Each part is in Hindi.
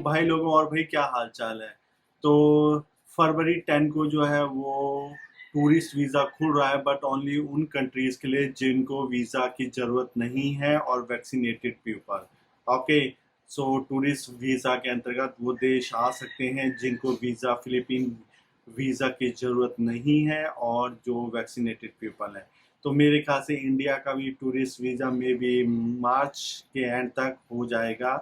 भाई लोगों और भाई क्या हाल चाल है। तो फरवरी 10 को जो है वो टूरिस्ट वीज़ा खुल रहा है, बट ओनली उन कंट्रीज़ के लिए जिनको वीज़ा की ज़रूरत नहीं है और वैक्सीनेटेड पीपल। ओके, सो टूरिस्ट वीज़ा के अंतर्गत वो देश आ सकते हैं जिनको वीज़ा फिलीपीन वीज़ा की ज़रूरत नहीं है और जो वैक्सीनेटेड पीपल है। तो मेरे ख्याल से इंडिया का भी टूरिस्ट वीज़ा में भी मार्च के एंड तक हो जाएगा।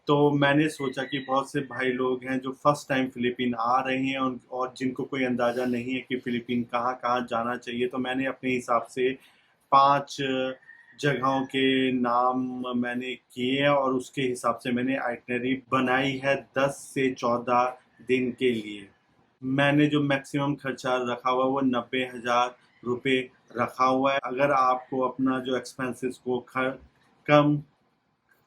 तो मैंने सोचा कि बहुत से भाई लोग हैं जो फर्स्ट टाइम फिलीपीन आ रहे हैं और जिनको कोई अंदाज़ा नहीं है कि फिलीपीन कहाँ कहाँ जाना चाहिए, तो मैंने अपने हिसाब से 5 जगहों के नाम मैंने किए हैं और उसके हिसाब से मैंने आइटनरी बनाई है 10 से 14 दिन के लिए। मैंने जो मैक्सिमम खर्चा रखा हुआ है वो 90,000 रुपये रखा हुआ है। अगर आपको अपना जो एक्सपेंसेस को कम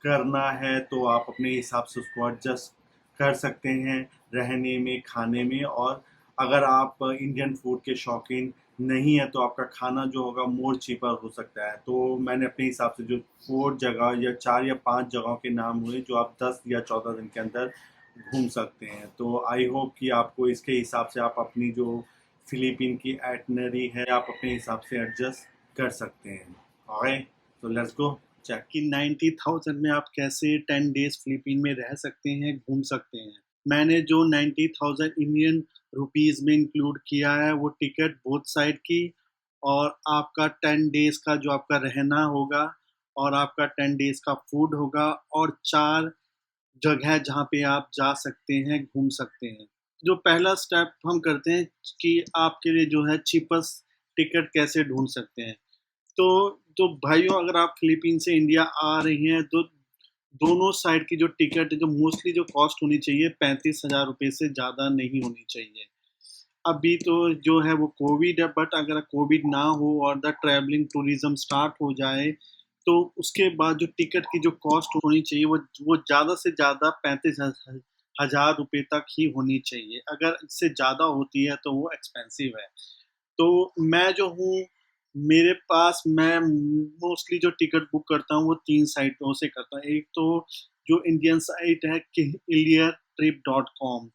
करना है तो आप अपने हिसाब से उसको एडजस्ट कर सकते हैं रहने में, खाने में। और अगर आप इंडियन फूड के शौकीन नहीं है तो आपका खाना जो होगा मोर चीपर हो सकता है। तो मैंने अपने हिसाब से जो 4 जगह या 4 या 5 जगहों के नाम हुए जो आप 10 या 14 दिन के अंदर घूम सकते हैं। तो आई होप कि आपको इसके हिसाब से आप अपनी जो फिलीपीन की आइटनरी है आप अपने हिसाब से एडजस्ट कर सकते हैं। ऑलराइट, तो लेट्स गो चेक कि 90,000 में आप कैसे 10 डेज फिलीपीन में रह सकते हैं, घूम सकते हैं। मैंने जो 90,000 इंडियन रुपीस में इंक्लूड किया है वो टिकट बोथ साइड की और आपका 10 डेज का जो आपका रहना होगा और आपका 10 डेज का फूड होगा और 4 जगह है जहाँ पे आप जा सकते हैं, घूम सकते हैं। जो पहला स्टेप हम करते हैं कि आपके लिए जो है चीपेस्ट टिकट कैसे ढूंढ सकते हैं। तो भाइयों, अगर आप फिलीपीन से इंडिया आ रही हैं तो दोनों साइड की जो टिकट है, जो मोस्टली जो कॉस्ट होनी चाहिए 35,000 रुपये से ज़्यादा नहीं होनी चाहिए। अभी तो जो है वो कोविड है, बट अगर कोविड ना हो और द ट्रैवलिंग टूरिज्म स्टार्ट हो जाए तो उसके बाद जो टिकट की जो कॉस्ट होनी चाहिए वो ज़्यादा से ज़्यादा 35,000 रुपये तक ही होनी चाहिए। अगर इससे ज़्यादा होती है तो वो एक्सपेंसिव है। तो मैं जो हूँ, मेरे पास मैं मोस्टली जो टिकट बुक करता हूँ वो 3 साइटों से करता हूँ। एक तो जो इंडियन साइट है cleartrip.com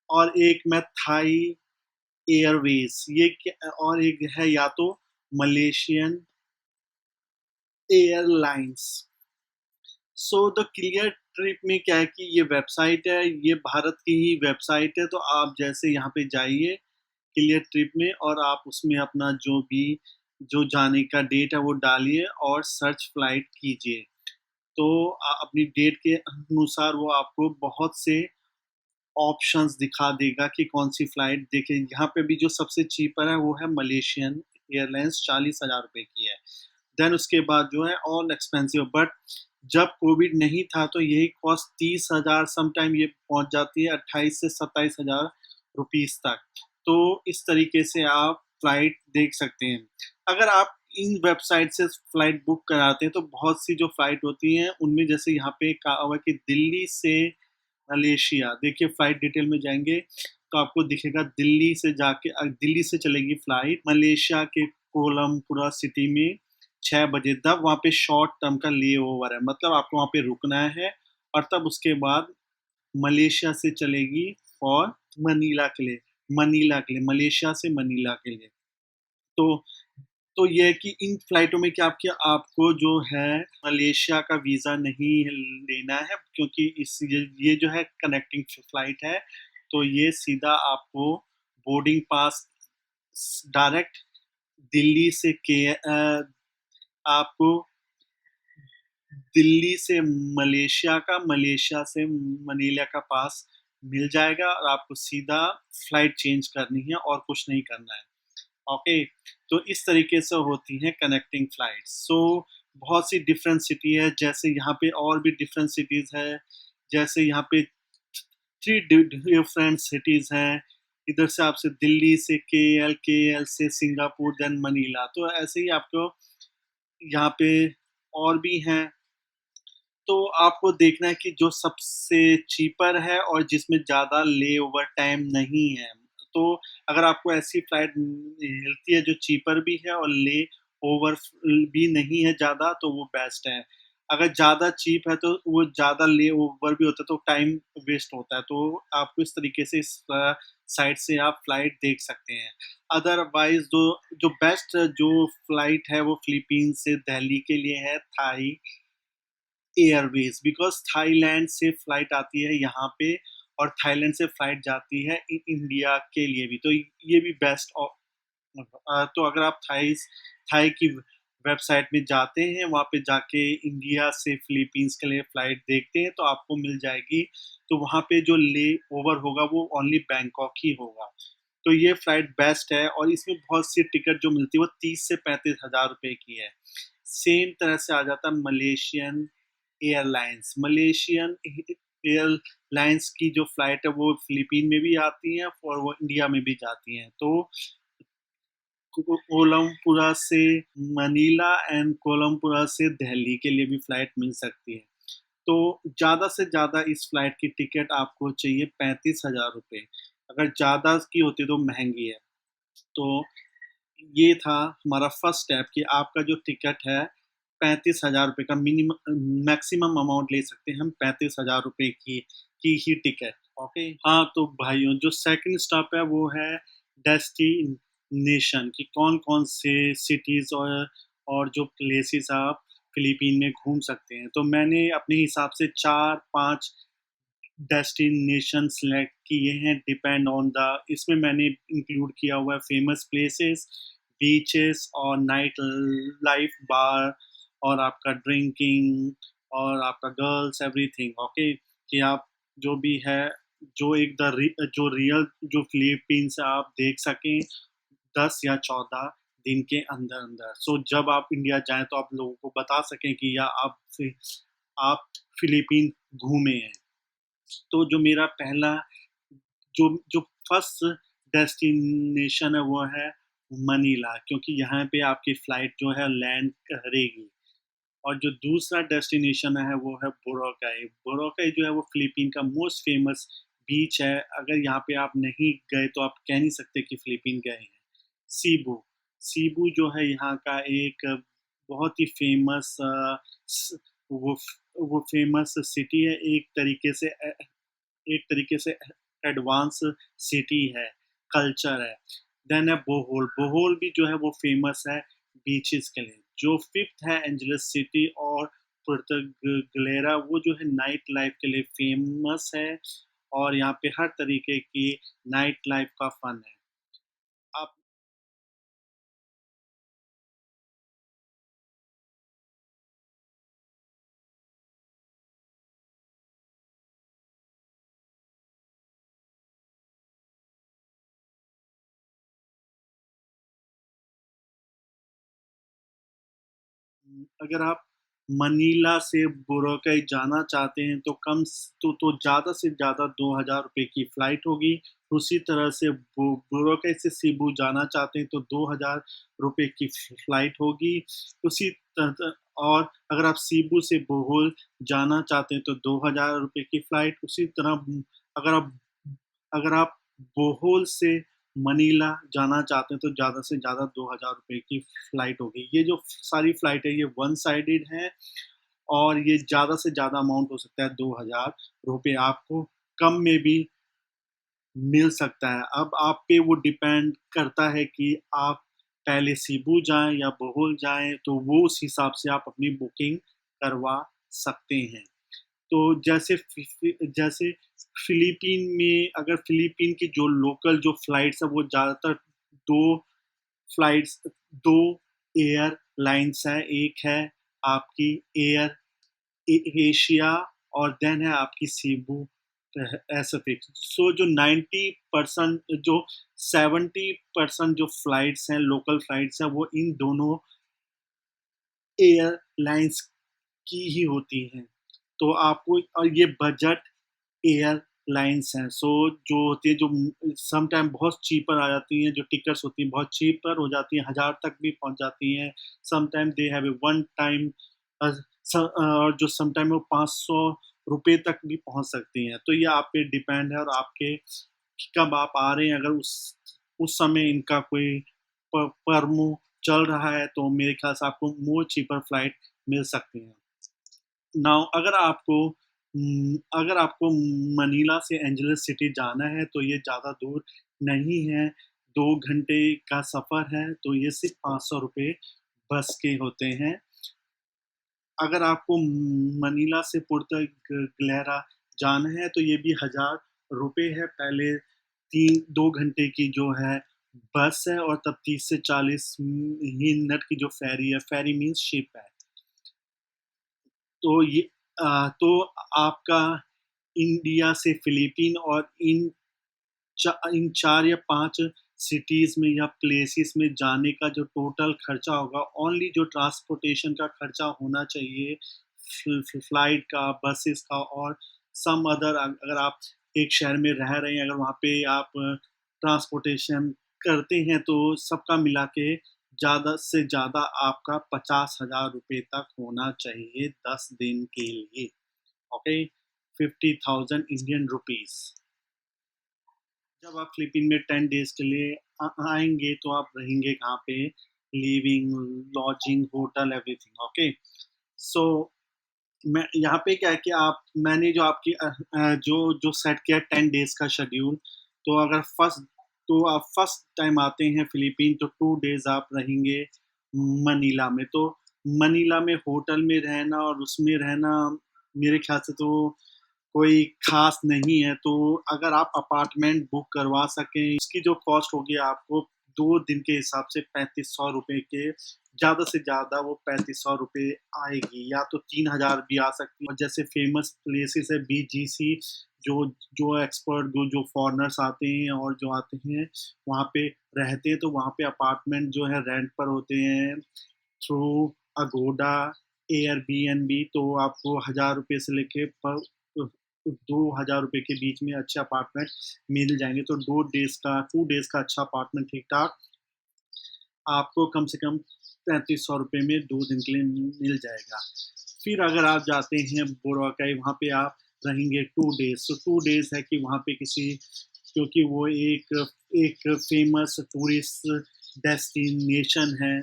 और एक मैं थाई एयरवेज, और एक है या तो Malaysian airlines. So the clear trip में क्या है कि ये वेबसाइट है, ये भारत की ही वेबसाइट है। तो आप जैसे यहाँ पे जाइए क्लियर ट्रिप में और आप उसमें अपना जो जाने का डेट है वो डालिए और सर्च फ्लाइट कीजिए। तो अपनी डेट के अनुसार वो आपको बहुत से ऑप्शंस दिखा देगा कि कौन सी फ्लाइट। देखिए यहाँ पे भी जो सबसे चीपर है वो है मलेशियन एयरलाइंस, 40,000 रुपये की है। देन उसके बाद जो है ऑल एक्सपेंसिव, बट जब कोविड नहीं था तो यही कॉस्ट 30,000, समटाइम ये पहुंच जाती है 28 से 27,000 रुपीस तक। तो इस तरीके से आप फ्लाइट देख सकते हैं। अगर आप इन वेबसाइट से फ्लाइट बुक कराते हैं तो बहुत सी जो फ्लाइट होती हैं उनमें जैसे यहाँ पे कहा हुआ है कि दिल्ली से मलेशिया, देखिए फ्लाइट डिटेल में जाएंगे तो आपको दिखेगा दिल्ली से चलेगी फ्लाइट मलेशिया के कोलमपुरा सिटी में 6 बजे। तब वहाँ पे शॉर्ट टर्म का ले ओवर है, मतलब आपको वहाँ पे रुकना है और तब उसके बाद मलेशिया से चलेगी फॉर मनीला के लिए मलेशिया से मनीला के लिए। तो ये है कि इन फ्लाइटों में क्या आपको जो है मलेशिया का वीज़ा नहीं लेना है, क्योंकि ये जो है कनेक्टिंग फ्लाइट है। तो ये सीधा आपको बोर्डिंग पास डायरेक्ट दिल्ली से आपको दिल्ली से मलेशिया से मनीला का पास मिल जाएगा और आपको सीधा फ्लाइट चेंज करनी है और कुछ नहीं करना है। ओके, तो इस तरीके से होती हैं कनेक्टिंग फ्लाइट्स। सो बहुत सी डिफरेंट सिटी है, जैसे यहाँ पे और भी डिफरेंट सिटीज़ है। जैसे यहाँ पे 3 डिफरेंट सिटीज़ हैं। इधर से आपसे दिल्ली से केएल से सिंगापुर, देन मनीला। तो ऐसे ही आपको यहाँ पे और भी हैं। तो आपको देखना है कि जो सबसे चीपर है और जिसमें ज़्यादा ले ओवर टाइम नहीं है। तो अगर आपको ऐसी फ्लाइट मिलती है जो चीपर भी है और ले ओवर भी नहीं है ज़्यादा, तो वो बेस्ट है। अगर ज़्यादा चीप है तो वो ज़्यादा ले ओवर भी होता है तो टाइम वेस्ट होता है। तो आपको इस तरीके से इस साइट से आप फ्लाइट देख सकते हैं। अदरवाइज़ जो बेस्ट जो फ्लाइट है वो फ़िलीपींस से दिल्ली के लिए है थाई एयरवेज़, बिकॉज़ थाईलैंड से फ्लाइट आती है यहाँ पे और थाईलैंड से फ्लाइट जाती है इंडिया के लिए भी। तो ये भी बेस्ट तो अगर आप थाई की वेबसाइट में जाते हैं, वहाँ पे जाके इंडिया से फ़िलीपींस के लिए फ़्लाइट देखते हैं तो आपको मिल जाएगी। तो वहाँ पे जो ले ओवर होगा वो ओनली बैंकॉक ही होगा। तो ये फ़्लाइट बेस्ट है और इसमें बहुत सी टिकट जो मिलती है वो 30 से 35 हज़ार रुपए की है। सेम तरह से आ जाता है मलेशियन एयरलाइंस। मलेशियन एयरलाइंस की जो फ़्लाइट है वो फ़िलीपीन में भी आती हैं और वो इंडिया में भी जाती हैं। तो कोलमपुरा से मनीला एंड कोलमपुरा से दिल्ली के लिए भी फ़्लाइट मिल सकती है। तो ज़्यादा से ज़्यादा इस फ़्लाइट की टिकट आपको चाहिए 35,000 रुपए। अगर ज़्यादा की होती तो महँगी है। तो ये था हमारा फर्स्ट स्टेप कि आपका जो टिकट है 35,000 रुपए का मैक्सिमम अमाउंट ले सकते हैं हम 35,000 रुपए की ही टिकट। ओके। हाँ, तो भाइयों जो सेकंड स्टॉप है वो है डेस्टिनेशन कि कौन-कौन से सिटीज़ और जो प्लेसेस आप फ़िलीपीन में घूम सकते हैं। तो मैंने अपने हिसाब से 4-5 डेस्टिनेशन सेलेक्ट किए हैं डिपेंड ऑन द इसमें मैंने इंक्लूड किया हुआ है फेमस प्लेसेस, बीचेस और नाइट लाइफ बार और आपका ड्रिंकिंग और आपका गर्ल्स एवरीथिंग ओके कि आप जो भी है जो जो रियल जो फिलीपींस आप देख सकें 10 या 14 दिन के अंदर अंदर। सो जब आप इंडिया जाएं तो आप लोगों को बता सकें कि या आप फिलीपीन घूमे हैं। तो जो मेरा पहला जो जो फर्स्ट डेस्टिनेशन है वो है मनीला क्योंकि यहाँ पे आपकी फ़्लाइट जो है लैंड करेगी और जो दूसरा डेस्टिनेशन है वो है बोरोकाई। बोरोकाई जो है वो फ़िलीपीन का मोस्ट फ़ेमस बीच है। अगर यहाँ पे आप नहीं गए तो आप कह नहीं सकते कि फ़िलीपीन गए हैं। सीबू, सीबू जो है यहाँ का एक बहुत ही फ़ेमस स वो फ़ेमस सिटी है एक तरीके से एडवांस सिटी है, कल्चर है। देन है बोहोल, बोहोल भी जो है वो फ़ेमस है बीचेज़ के लिए। जो फ़िफ्थ है एंजेलिस सिटी और पुर्तगलेरा वो जो है नाइट लाइफ़ के लिए फ़ेमस है और यहाँ पे हर तरीके की नाइट लाइफ़ का फन है। आप अगर आप मनीला से बोरोकाई जाना चाहते हैं तो ज़्यादा से ज़्यादा 2,000 रुपए की फ़्लाइट होगी। उसी तरह से बोरोकाई से सीबू जाना चाहते हैं तो 2,000 रुपए की फ़्लाइट होगी। उसी और अगर आप सीबू से बोहोल जाना चाहते हैं तो 2,000 रुपए की फ़्लाइट। उसी तरह अगर आप अगर आप बोहोल से मनीला जाना चाहते हैं तो ज़्यादा से ज़्यादा 2,000 रुपए की फ़्लाइट होगी। ये जो सारी फ़्लाइट है ये वन साइडेड है और ये ज़्यादा से ज़्यादा अमाउंट हो सकता है 2,000 रुपए आपको कम में भी मिल सकता है। अब आप पे वो डिपेंड करता है कि आप पहले सीबू जाएँ या बोहोल जाएँ तो वो उस हिसाब से आप अपनी बुकिंग करवा सकते हैं। तो जैसे फ़िलीपीन में अगर फ़िलीपीन की जो लोकल जो फ्लाइट्स हैं वो ज़्यादातर 2 फ्लाइट्स 2 एयरलाइन्स हैं। एक है आपकी एयर ए एशिया और देन है आपकी सीबू पैसिफिक। सो जो 90% जो 70% जो फ्लाइट्स हैं लोकल फ्लाइट्स हैं वो इन दोनों एयरलाइन्स की ही होती हैं। तो आपको और ये बजट एयरलाइन्स हैं। सो जो होती है जो सम टाइम बहुत चीपर आ जाती हैं, जो टिकट्स होती हैं बहुत चीपर हो जाती हैं, 1000 तक भी पहुँच जाती हैं। Some time they have a one time और जो सम टाइम वो ₹500 तक भी पहुँच सकती हैं। तो ये आप पे डिपेंड है और आपके कब आप आ रहे हैं अगर उस समय इनका कोई प्रमो चल रहा है तो मेरे ख्याल से आपको मोर चीपर फ्लाइट मिल सकती हैं। नाउ अगर आपको मनीला से एंजलिस सिटी जाना है तो ये ज़्यादा दूर नहीं है, 2 घंटे का सफ़र है, तो ये सिर्फ़ ₹500 बस के होते हैं। अगर आपको मनीला से पुर्तगलेरा जाना है तो ये भी ₹1000 है। पहले 2 घंटे की जो है बस है और तब 30 से 40 मिनट की जो फेरी है, फेरी मीन्स शिप है। तो तो आपका इंडिया से फिलीपीन और इन 4 या 5 सिटीज़ में या प्लेसेस में जाने का जो टोटल खर्चा होगा, ओनली जो ट्रांसपोर्टेशन का खर्चा होना चाहिए, फ्लाइट का, बसेस का और सम अदर अगर आप एक शहर में रह रहे हैं, अगर वहाँ पे आप ट्रांसपोर्टेशन करते हैं, तो सबका मिला के ज़्यादा से ज़्यादा आपका ₹50,000 तक होना चाहिए 10 दिन के लिए, ओके? 50,000 Indian rupees. जब आप फिलीपीन में 10 डेज़ के लिए आएँगे तो आप रहेंगे कहाँ पे? Living, lodging, hotel everything, okay? So मैं यहाँ पे क्या है कि मैंने जो आपकी जो सेट किया 10 डेज़ का शेड्यूल, तो अगर आप फर्स्ट टाइम आते हैं फिलीपीन तो 2 डेज़ आप रहेंगे मनीला में। तो मनीला में होटल में रहना और उसमें रहना मेरे ख़्याल से तो कोई ख़ास नहीं है, तो अगर आप अपार्टमेंट बुक करवा सकें, इसकी जो कॉस्ट होगी आपको 2 दिन के हिसाब से ₹3500 के ज़्यादा से ज़्यादा वो ₹3500 आएगी या तो 3000 भी आ सकती है। और जैसे फ़ेमस प्लेसेस है बीजीसी जो जो एक्सपर्ट जो फ़ॉरेनर्स आते हैं और जो आते हैं, वहाँ पे रहते हैं, तो वहाँ पे अपार्टमेंट जो है रेंट पर होते हैं थ्रू अगोडा, एयरबीएनबी तो आपको ₹1000 से लेके पर ₹2000 के बीच में अच्छे अपार्टमेंट मिल जाएँगे। तो 2 डेज़ का अच्छा अपार्टमेंट ठीक-ठाक आपको कम से कम ₹3500 में 2 दिन के लिए मिल जाएगा। फिर अगर आप जाते हैं बोरवाकाई वहाँ पे आप रहेंगे 2 डेज़। तो 2 डेज़ है कि वहाँ पे क्योंकि वो एक एक फ़ेमस टूरिस्ट डेस्टिनेशन है,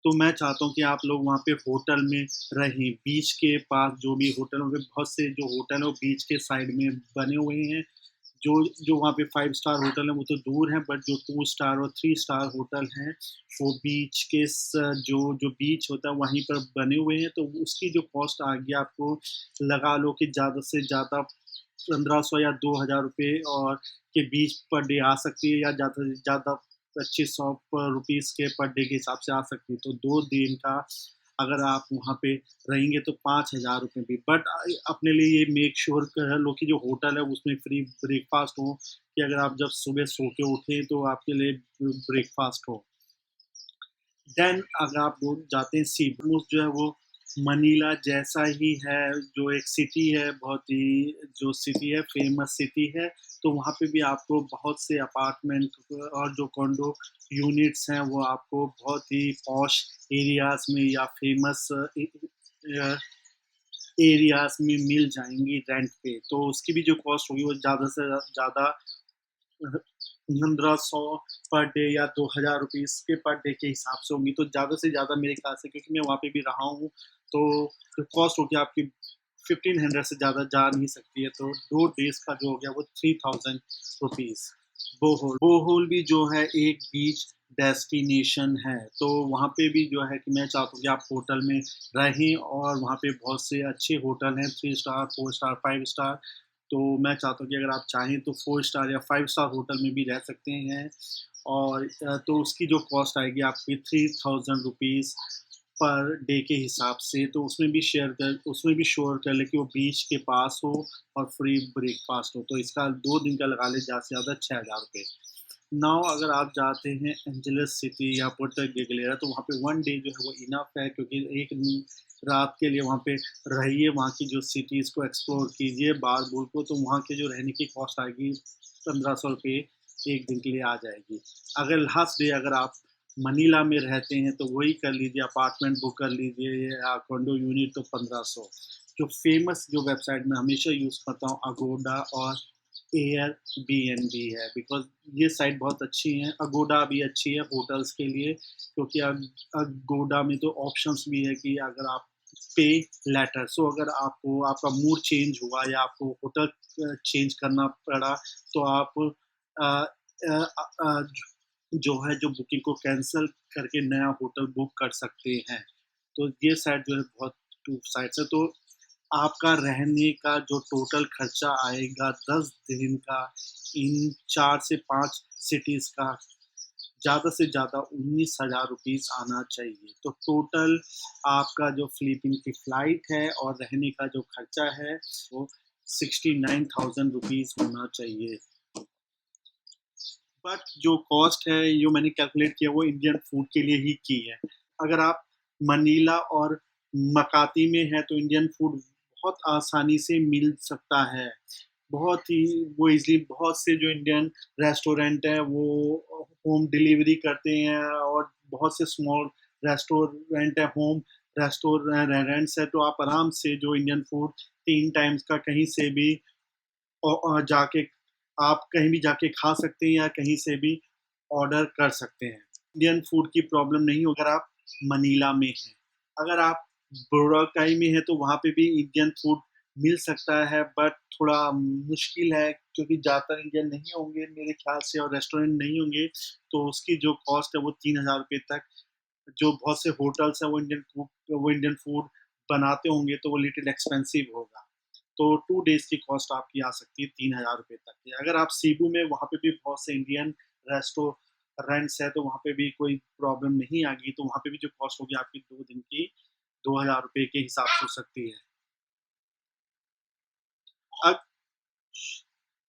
तो मैं चाहता हूँ कि आप लोग वहाँ पे होटल में रहें। बीच के पास जो भी होटल होंगे, बहुत से जो होटल हैं वो बीच के साइड में बने हुए हैं। जो जो वहाँ पे 5 स्टार होटल है वो तो दूर हैं, बट जो 2 स्टार और 3 स्टार होटल हैं, वो बीच के जो बीच होता है वहीं पर बने हुए हैं, तो उसकी जो कॉस्ट आ गई आपको लगा लो कि ज़्यादा से ज़्यादा 1500 या ₹2000 और के बीच पर डे आ सकती है या ज़्यादा से ज़्यादा 2500 रुपीज़ के पर डे के हिसाब से आ सकती है। तो 2 दिन का अगर आप वहाँ पे रहेंगे तो ₹5000 भी, बट अपने लिए ये मेक श्योर कर लो कि जो होटल है उसमें फ्री ब्रेकफ़ास्ट हो, कि अगर आप जब सुबह सो के उठें तो आपके लिए ब्रेकफ़ास्ट हो। देन अगर आप लोग जाते हैं सीबूस जो है वो मनीला जैसा ही है, जो एक सिटी है, बहुत ही जो सिटी है फेमस सिटी है, तो वहाँ पे भी आपको बहुत से अपार्टमेंट और जो कॉन्डो यूनिट्स हैं वो आपको बहुत ही पॉश एरियाज़ में या फेमस एरियाज़ में मिल जाएँगी रेंट पे। तो उसकी भी जो कॉस्ट होगी वो ज़्यादा से ज़्यादा 1500 पर डे या ₹2000 के पर डे के हिसाब से होंगी, तो ज़्यादा से ज़्यादा मेरे ख़्याल से क्योंकि मैं वहाँ पे भी रहा हूँ, तो जो कॉस्ट होगी आपकी 1500 से ज़्यादा जा नहीं सकती है, तो 2 डेज़ का जो हो गया वो ₹3000 बोहोल भी जो है एक बीच डेस्टिनेशन है, तो वहाँ पे भी जो है कि मैं चाहता हूँ कि आप होटल में रहें और वहाँ पे बहुत से अच्छे होटल हैं 3 स्टार, 4 स्टार, 5 स्टार तो मैं चाहता हूँ कि अगर आप चाहें तो 4 स्टार या 5 स्टार होटल में भी रह सकते हैं और तो उसकी जो कॉस्ट आएगी आपकी ₹3000 पर डे के हिसाब से, तो उसमें भी श्योर कर लें कि वो बीच के पास हो और फ्री ब्रेकफ़ास्ट हो, तो इसका 2 दिन का लगा लें ज़्यादा से ज़्यादा ₹6000 नाउ अगर आप जाते हैं एंजेलिस सिटी या पुर्तो गेगलेरा तो वहाँ पे 1 डे जो है वो इनफ है क्योंकि एक रात के लिए वहाँ पे रहिए, वहाँ की जो सिटीज़ को एक्सप्लोर कीजिए बार-बूर को, तो वहाँ के जो रहने की कॉस्ट आएगी ₹1500 1 दिन के लिए आ जाएगी। अगर लास्ट डे अगर आप मनीला में रहते हैं तो वही कर लीजिए, अपार्टमेंट बुक कर लीजिए या कॉन्डो यूनिट तो 1500। जो फ़ेमस जो वेबसाइट मैं हमेशा यूज़ करता हूँ अगोडा और एयरबीएनबी है बिकॉज़ ये साइट बहुत अच्छी हैं। अगोडा भी अच्छी है होटल्स के लिए क्योंकि अगोडा में तो ऑप्शंस भी है कि अगर आप पे लेटर। सो अगर आपको आपका मूड चेंज हुआ या आपको होटल चेंज करना पड़ा, तो आप अ जो है जो बुकिंग को कैंसल करके नया होटल बुक कर सकते हैं। तो ये साइट जो है बहुत टू साइट्स है। तो आपका रहने का जो टोटल खर्चा आएगा 10 दिन का इन 4 से 5 सिटीज़ का, ज़्यादा से ज़्यादा 19,000 रुपीज़ आना चाहिए। तो टोटल आपका जो फ़िलीपीन की फ़्लाइट है और रहने का जो खर्चा है, वो 69,000 रुपीज़ होना चाहिए। बट जो कॉस्ट है, जो मैंने कैलकुलेट किया, वो इंडियन फूड के लिए ही की है। अगर आप मनीला और मकाती में हैं, तो इंडियन फूड बहुत आसानी से मिल सकता है। बहुत ही वो ईज़िली बहुत से जो इंडियन रेस्टोरेंट हैं, वो होम डिलीवरी करते हैं और बहुत से स्मॉल रेस्टोरेंट हैं, होम रेस्टोरेंट्स हैं, तो आप आराम से जो इंडियन फूड 3 टाइम्स का कहीं से भी जाके आप कहीं भी जाके खा सकते हैं या कहीं से भी ऑर्डर कर सकते हैं। इंडियन फूड की प्रॉब्लम नहीं हो अगर आप मनीला में हैं। अगर आप बोराकाई में हैं तो वहाँ पे भी इंडियन फूड मिल सकता है, बट थोड़ा मुश्किल है क्योंकि ज़्यादातर इंडियन नहीं होंगे मेरे ख़्याल से और रेस्टोरेंट नहीं होंगे, तो उसकी जो कॉस्ट है वो 3,000 रुपए तक। जो बहुत से होटल्स हैं वो इंडियन फूड बनाते होंगे, तो वो लिटिल एक्सपेंसिव होगा। तो 2 डेज़ की कॉस्ट आपकी आ सकती है 3,000 रुपए तक की। अगर आप सीबू में वहाँ पे भी बहुत से इंडियन रेस्टोरेंट्स हैं, तो वहाँ पे भी कोई प्रॉब्लम नहीं आएगी, तो वहाँ पे भी जो कॉस्ट होगी आपकी 2 दिन की 2,000 रुपए के हिसाब से हो सकती है। अग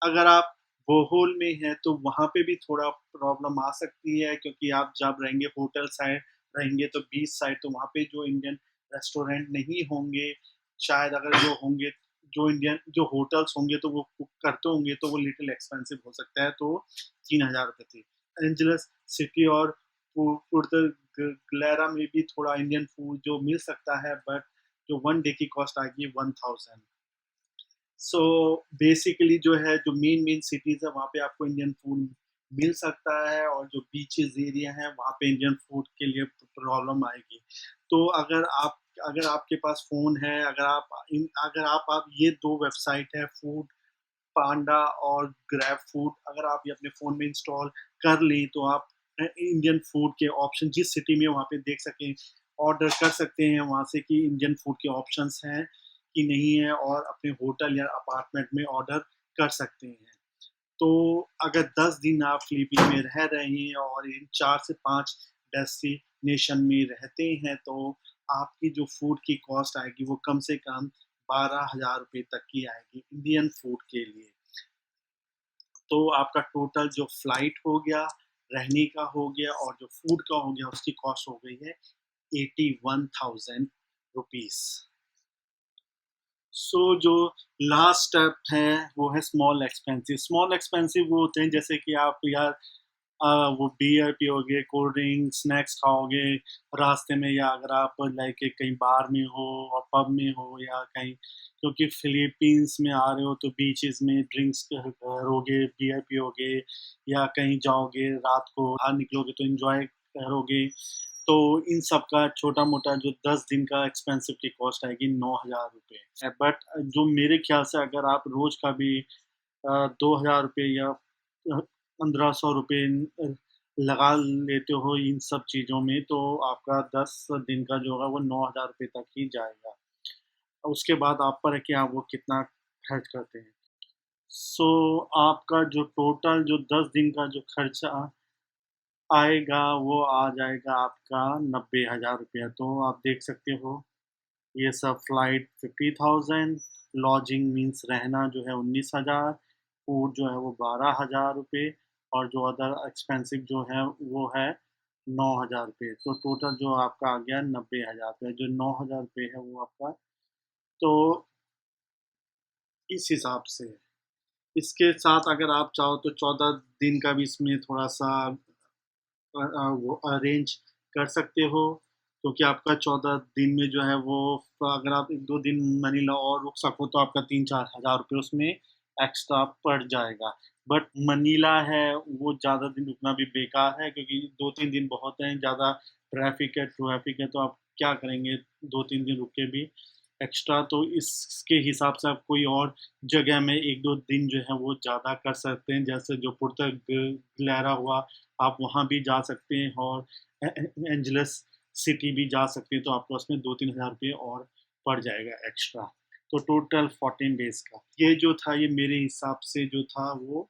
अगर आप बोहोल में हैं, तो वहाँ पे भी थोड़ा प्रॉब्लम आ सकती है क्योंकि आप जब रहेंगे होटल साइड रहेंगे तो बीच साइड, तो वहाँ पे जो इंडियन रेस्टोरेंट नहीं होंगे, शायद अगर जो होंगे जो इंडियन जो होटल्स होंगे तो वो कुक करते होंगे, तो वो लिटिल एक्सपेंसिव हो सकता है, तो 3,000 रुपए थी। एंजेलस सिटी और पुर्तो ग्लेरा में भी थोड़ा इंडियन फूड जो मिल सकता है, बट जो 1 डे की कॉस्ट आएगी 1000। सो बेसिकली जो है जो मेन सिटीज़ है वहाँ पे आपको इंडियन फूड मिल सकता है और जो बीचेस एरिया है वहाँ पे इंडियन फूड के लिए प्रॉब्लम आएगी। तो अगर आपके पास फ़ोन है, अगर आप ये 2 वेबसाइट है फूड पांडा और ग्रैब फूड, अगर आप ये अपने फ़ोन में इंस्टॉल कर लें तो आप इंडियन फूड के ऑप्शन जिस सिटी में वहाँ पे देख सकें, ऑर्डर कर सकते हैं वहाँ से कि इंडियन फूड के ऑप्शंस हैं कि नहीं है और अपने होटल या अपार्टमेंट में ऑर्डर कर सकते हैं। तो अगर 10 दिन आप फ़िलीपीन में रह रहे हैं और इन 4 से 5 डेस्टिनेशन में रहते हैं, तो आपकी जो फूड की कॉस्ट आएगी वो कम से कम 12,000 रुपए तक की आएगी इंडियन फूड के लिए। तो आपका टोटल जो फ्लाइट हो गया, रहने का हो गया और जो फूड का हो गया, उसकी कॉस्ट हो गई है 81,000 रुपीज़। सो जो लास्ट स्टेप है वो है स्मॉल एक्सपेंसिव। स्मॉल एक्सपेंसिव वो होते हैं जैसे कि आप यार वो बियर पियोगे, कोल्ड ड्रिंक, स्नैक्स खाओगे रास्ते में, या अगर आप लाइक कहीं बार में हो और पब में हो या कहीं, क्योंकि फिलीपींस में आ रहे हो तो बीचेस में ड्रिंक्स करोगे, बियर पियोगे या कहीं जाओगे रात को बाहर निकलोगे तो एंजॉय करोगे। तो इन सब का छोटा-मोटा जो 10 दिन का एक्सपेंसिव की कॉस्ट आएगी 9,000 रुपए। बट जो मेरे ख़्याल से अगर आप रोज़ का भी 2,000 रुपए या 1500 रुपए लगा लेते हो इन सब चीज़ों में, तो आपका 10 दिन का जो होगा वो 9,000 रुपए तक ही जाएगा। उसके बाद आप पर है कि आप वो कितना खर्च करते हैं। सो आपका जो टोटल जो 10 दिन का जो खर्चा आएगा वो आ जाएगा आपका 90,000 रुपया। तो आप देख सकते हो ये सब फ्लाइट 50,000, लॉजिंग मीन्स रहना जो है 19,000, फूड जो है वो 12,000 रुपए और जो अदर एक्सपेंसिव जो है वो है 9,000 रुपए। तो टोटल जो आपका आ गया 90,000 रुपए। जो 9,000 रुपए है वो आपका, तो इस हिसाब से है। इसके साथ अगर आप चाहो तो 14 दिन का भी इसमें थोड़ा-सा वो अरेंज कर सकते हो, क्योंकि आपका 14 दिन में जो है वो अगर आप 1-2 दिन मनीला और रुक सको तो आपका 3-4 हज़ार रुपए उसमें एक्स्ट्रा पड़ जाएगा। बट मनीला है वो ज़्यादा दिन रुकना भी बेकार है क्योंकि 2-3 दिन बहुत हैं, ज़्यादा ट्रैफ़िक है तो आप क्या करेंगे 2-3 दिन रुक के भी एक्स्ट्रा, तो इसके हिसाब से आप कोई और जगह में 1-2 दिन जो है वो ज़्यादा कर सकते हैं, जैसे जो पुर्तग ग्लैरा हुआ, आप वहाँ भी जा सकते हैं और एंजलस सिटी भी जा सकते हैं, तो आपको उसमें 2-3 हज़ार रुपये और पड़ जाएगा एक्स्ट्रा। तो टोटल 14 डेज़ का ये जो था, ये मेरे हिसाब से जो था वो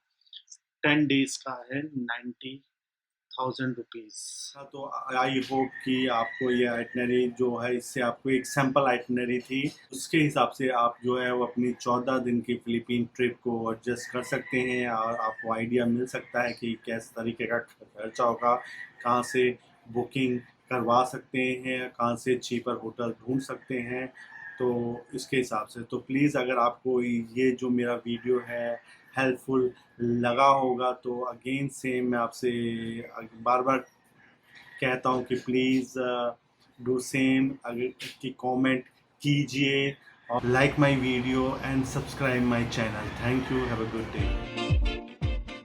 10 डेज़ का है, 90,000 रुपीज़। तो आई होप कि आपको ये आइटनरी जो है, इससे आपको एक सैम्पल आइटनरी थी, उसके हिसाब से आप जो है वो अपनी 14 दिन की फिलीपीन ट्रिप को एडजस्ट कर सकते हैं और आपको आइडिया मिल सकता है कि किस तरीके का खर्चा होगा, कहाँ से बुकिंग करवा सकते हैं, कहाँ से चीपर होटल ढूंढ सकते हैं। तो इसके हिसाब से तो प्लीज़ अगर आपको ये जो मेरा वीडियो है हेल्पफुल लगा होगा तो अगेन सेम मैं आपसे बार बार कहता हूँ कि प्लीज़ डू सेम, अगर कि कमेंट कीजिए और like my video and subscribe my channel. Thank you, have a good day.